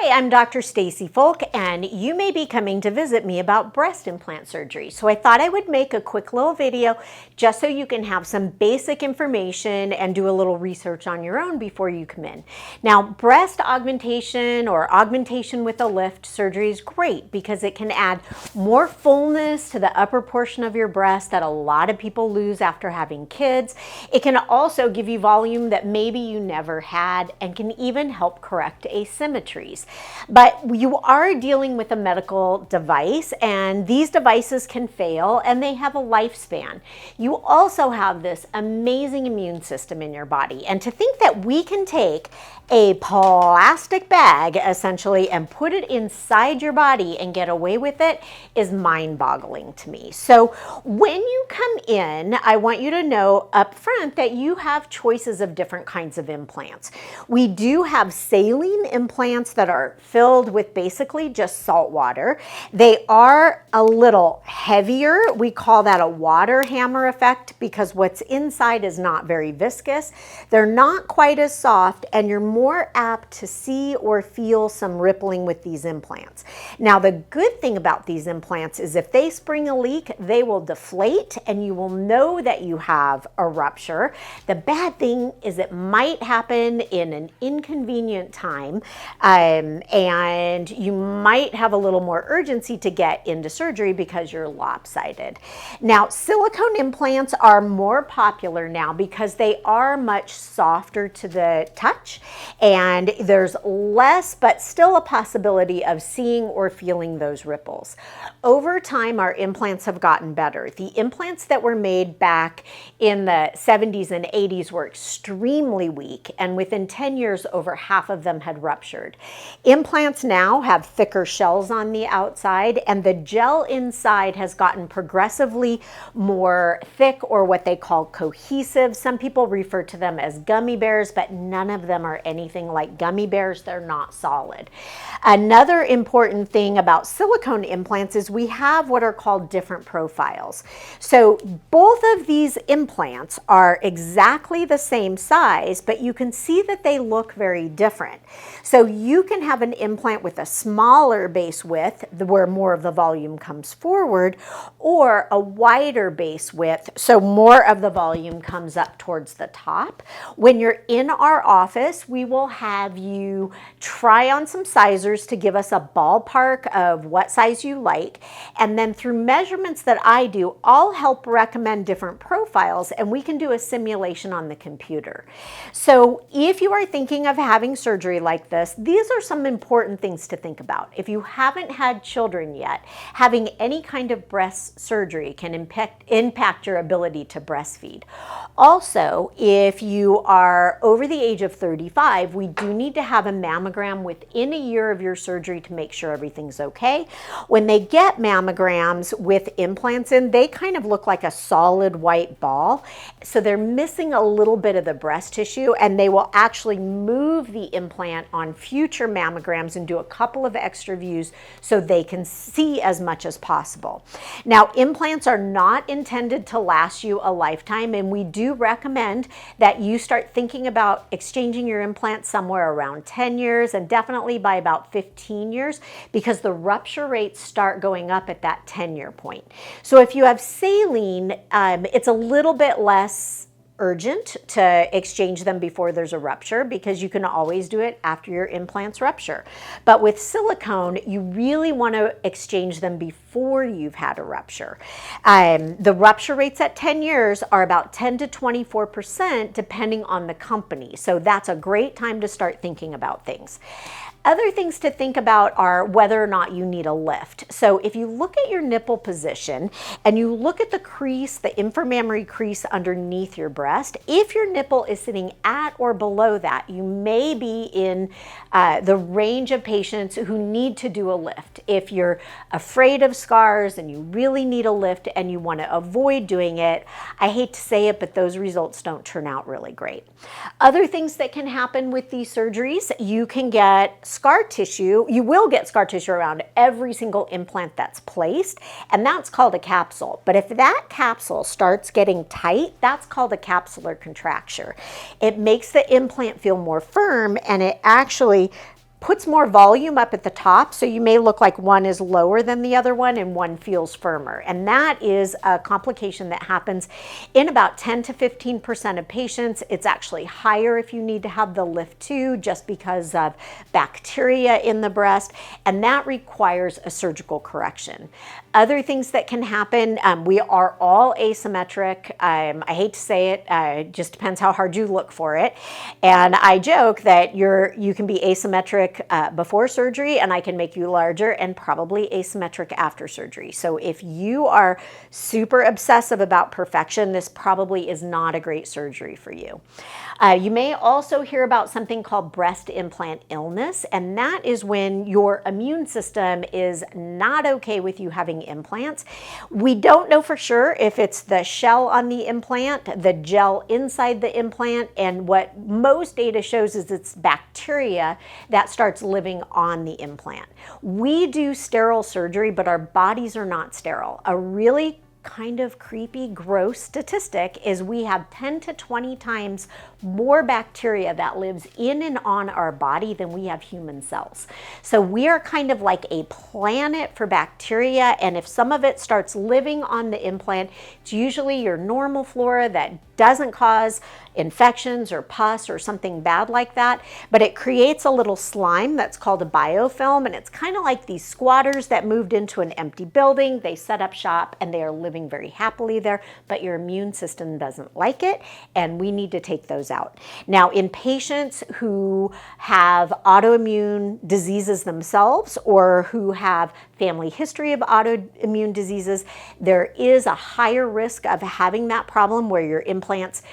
Hi, I'm Dr. Stacey Folk, and you may be coming to visit me about breast implant surgery. So I thought I would make a quick little video just so you can have some basic information and do a little research on your own before you come in. Now, breast augmentation or augmentation with a lift surgery is great because it can add more fullness to the upper portion of your breast that a lot of people lose after having kids. It can also give you volume that maybe you never had and can even help correct asymmetries. But you are dealing with a medical device, and these devices can fail and they have a lifespan. You also have this amazing immune system in your body, and to think that we can take a plastic bag essentially and put it inside your body and get away with it is mind-boggling to me. So when you come in, I want you to know up front that you have choices of different kinds of implants. We do have saline implants that are filled with basically just salt water. They are a little heavier. We call that a water hammer effect because what's inside is not very viscous. They're not quite as soft, and you're more apt to see or feel some rippling with these implants. Now, the good thing about these implants is if they spring a leak, they will deflate and you will know that you have a rupture. The bad thing is it might happen in an inconvenient time, and you might have a little more urgency to get into surgery because you're lopsided. Now, silicone implants are more popular now because they are much softer to the touch, and there's less, but still a possibility of seeing or feeling those ripples. Over time, our implants have gotten better. The implants that were made back in the 70s and 80s were extremely weak, and within 10 years, over half of them had ruptured. Implants now have thicker shells on the outside, and the gel inside has gotten progressively more thick, or what they call cohesive. Some people refer to them as gummy bears, but none of them are anything like gummy bears. They're not solid. Another important thing about silicone implants is we have what are called different profiles. So both of these implants are exactly the same size, but you can see that they look very different. So you can have an implant with a smaller base width where more of the volume comes forward, or a wider base width so more of the volume comes up towards the top. When you're in our office, we will have you try on some sizers to give us a ballpark of what size you like, and then through measurements that I do, I'll help recommend different profiles, and we can do a simulation on the computer. So if you are thinking of having surgery like this, these are some important things to think about. If you haven't had children yet, having any kind of breast surgery can impact your ability to breastfeed. Also, if you are over the age of 35, we do need to have a mammogram within a year of your surgery to make sure everything's okay. When they get mammograms with implants in, they kind of look like a solid white ball. So they're missing a little bit of the breast tissue, and they will actually move the implant on future mammograms and do a couple of extra views so they can see as much as possible. Now, implants are not intended to last you a lifetime, and we do recommend that you start thinking about exchanging your implant somewhere around 10 years and definitely by about 15 years because the rupture rates start going up at that 10-year point. So if you have saline, it's a little bit less urgent to exchange them before there's a rupture because you can always do it after your implants rupture. But with silicone, you really want to exchange them before you've had a rupture. The rupture rates at 10 years are about 10 to 24% depending on the company. So that's a great time to start thinking about things. Other things to think about are whether or not you need a lift. So if you look at your nipple position and you look at the crease, the inframammary crease underneath your breast, if your nipple is sitting at or below that, you may be in the range of patients who need to do a lift. If you're afraid of scars and you really need a lift and you want to avoid doing it, I hate to say it, but those results don't turn out really great. Other things that can happen with these surgeries, you can get scar tissue. You will get scar tissue around every single implant that's placed, and that's called a capsule. But if that capsule starts getting tight, that's called a capsular contracture. It makes the implant feel more firm, and it actually puts more volume up at the top, so you may look like one is lower than the other one and one feels firmer. And that is a complication that happens in about 10 to 15% of patients. It's actually higher if you need to have the lift too, just because of bacteria in the breast, and that requires a surgical correction. Other things that can happen, we are all asymmetric. I hate to say it, it just depends how hard you look for it. And I joke that you can be asymmetric before surgery, and I can make you larger, and probably asymmetric after surgery. So if you are super obsessive about perfection, this probably is not a great surgery for you. You may also hear about something called breast implant illness, and that is when your immune system is not okay with you having implants. We don't know for sure if it's the shell on the implant, the gel inside the implant, and what most data shows is it's bacteria that starts living on the implant. We do sterile surgery, but our bodies are not sterile. A really kind of creepy, gross statistic is we have 10 to 20 times more bacteria that lives in and on our body than we have human cells. So we are kind of like a planet for bacteria, and if some of it starts living on the implant, it's usually your normal flora that doesn't cause infections or pus or something bad like that, but it creates a little slime that's called a biofilm, and it's kind of like these squatters that moved into an empty building. They set up shop and they are living very happily there, but your immune system doesn't like it, and we need to take those out. Now, in patients who have autoimmune diseases themselves or who have family history of autoimmune diseases, there is a higher risk of having that problem where your implants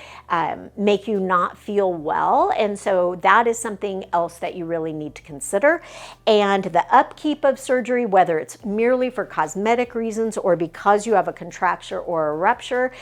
make you not feel well. And so that is something else that you really need to consider. And the upkeep of surgery, whether it's merely for cosmetic reasons or because you have a contracture or a rupture,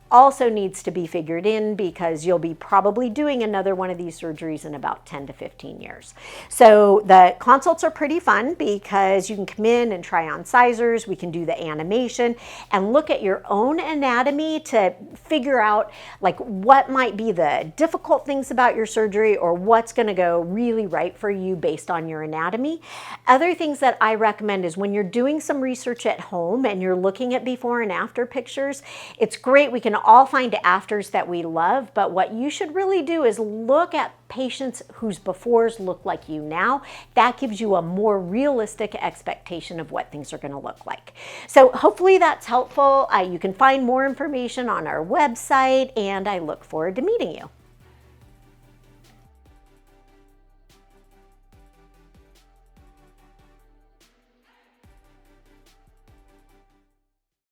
also needs to be figured in, because you'll be probably doing another one of these surgeries in about 10 to 15 years. So the consults are pretty fun because you can come in and try on sizers. We can do the animation and look at your own anatomy to figure out like what might be the difficult things about your surgery or what's going to go really right for you based on your anatomy. Other things that I recommend is when you're doing some research at home and you're looking at before and after pictures, it's great. We can all find afters that we love, but what you should really do is look at patients whose befores look like you now. That gives you a more realistic expectation of what things are going to look like. So hopefully that's helpful. You can find more information on our website, and I look forward to meeting you.